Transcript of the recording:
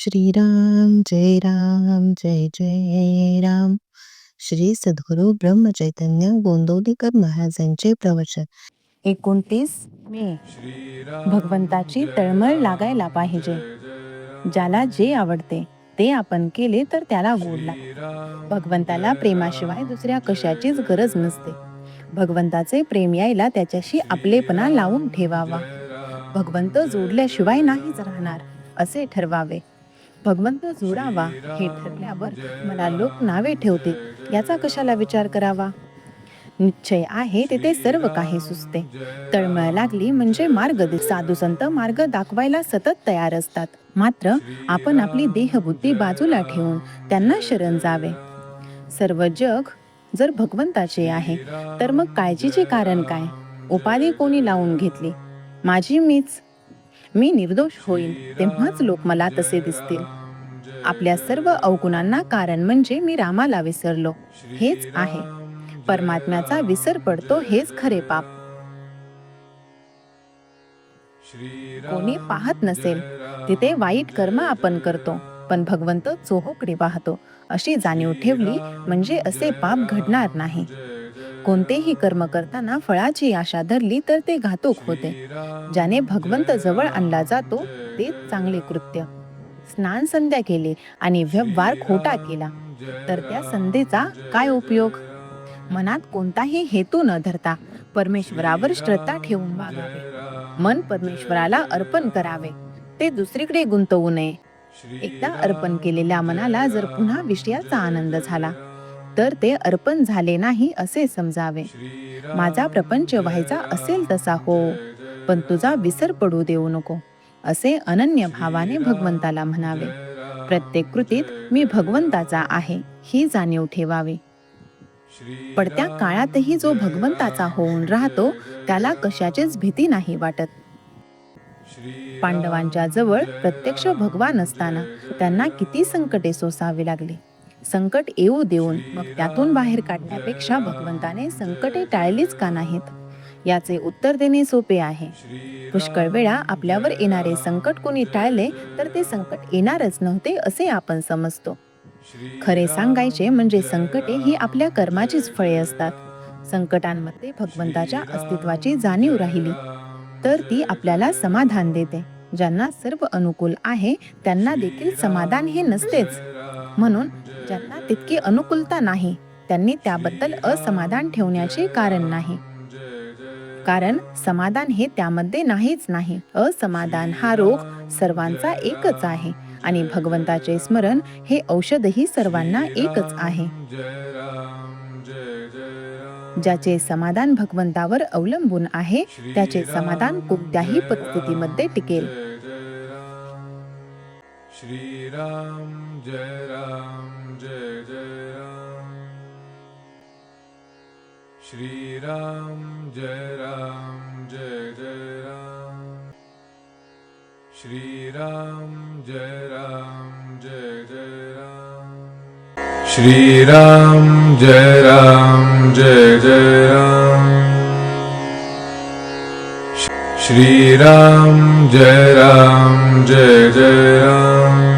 श्रीराम जय राम जय जय राम. श्री सद्गुरु ब्रह्मचैतन्य गोंदवलेकर महाराजांचे प्रवचन. 29 मे. भगवंताची तळमळ लागायला पाहिजे. ज्याला जे आवडते ते आपण केले तर त्याला गोड लागते. भगवंताला प्रेमाशिवाय दुसऱ्या कशाचीच गरज नसते. भगवंताचे प्रेम यायला त्याच्याशी आपलेपणा लावून ठेवावा. भगवंत जोडल्याशिवाय नाहीच राहणार असे ठरवावे. भगवंत जोडावा हे ठरल्यावर मला लोक नावे ठेवतील याचा कशाला विचार करावा. निश्चय आहे तेथे सर्व काही सुचते. तळमळ लागली म्हणजे मार्ग साधू संत मार्ग दाखवायला सतत तयार असतात. मात्र आपण आपली देहबुद्धी बाजूला ठेवून त्यांना शरण जावे. सर्व जग जर भगवंताचे आहे तर मग काळजीचे कारण काय. उपाधी कोणी लावून घेतली. माझी मी निर्दोष होईल तेव्हाच लोक मला तसे दिसतील. आपल्या सर्व अवगुणांना कारण म्हणजे मी रामाला विसरलो हेच आहे. परमात्म्याचा विसर पडतो हेच खरे पाप. कोणी पाहत नसेल तिथे वाईट कर्म आपण करतो, पण भगवंत चोहोकडे पाहतो अशी जाणीव ठेवली म्हणजे असे पाप घडणार नाही. कोणतेही कर्म करताना फळाची आशा धरली तर ते घातक होते. ज्याने भगवंत जवळ आणला जातो तेच चांगले कृत्य. स्नान संध्या केली आणि व्यवहार खोटा केला तर त्या संध्येचा काय उपयोग. मनात कोणताही हेतू न धरता परमेश्वरावर श्रद्धा ठेवून वागावे. मन परमेश्वराला अर्पण करावे, ते दुसरीकडे गुंतवू नये. एकदा अर्पण केलेल्या मनाला जर पुन्हा विषयाचा आनंद झाला तर ते अर्पण झाले नाही असे समजावे. माझा प्रपंच व्हायचा असेल तसा हो, पण तुझा विसर पडू देऊ नको असे अनन्य भावाने भगवंताला म्हणावे. प्रत्येक कृतीत मी भगवंताचा आहे ही जाणीव ठेवावी. पडत्या काळातही जो भगवंताचा होऊन राहतो त्याला कशाचीच भीती नाही वाटत. पांडवांच्या जवळ प्रत्यक्ष भगवान असताना त्यांना किती संकटे सोसावी लागली. संकट येऊ देऊन मग त्यातून बाहेर काढण्यापेक्षा भगवंताने संकटे टाळलीच का नाहीत. याचे उत्तर देणे सोपे आहे. पुष्कळ वेळा आपल्यावर येणारे संकट कोणी टाळले तर ते संकट येणारच नव्हते असे आपण समजतो. खरे सांगायचे म्हणजे संकटे ही आपल्या कर्माचीच फळे असतात. संकटांमध्ये भगवंताच्या अस्तित्वाची जाणीव राहिली तर ती आपल्याला समाधान देते. ज्यांना सर्व अनुकूल आहे त्यांना देखील समाधान हे नसतेच. म्हणून ज्यांना तितकी अनुकूलता नाही त्यांनी त्याबद्दल असमाधान ठेवण्याचे कारण नाही. कारण समाधान हे त्यामध्ये नाहीच नाही. असमाधान हा रोग सर्वांचा एकच आहे आणि भगवंताचे स्मरण हे औषधही सर्वांना एकच आहे. ज्याचे समाधान भगवंतावर अवलंबून आहे त्याचे समाधान कोणत्याही परिस्थितीमध्ये टिकेल. श्रीराम जय राम जय जय राम. श्रीराम जय राम जय जय राम. श्रीराम जय राम जय जय राम. श्रीराम जय राम जय जय राम. श्रीराम जय राम जय जय राम.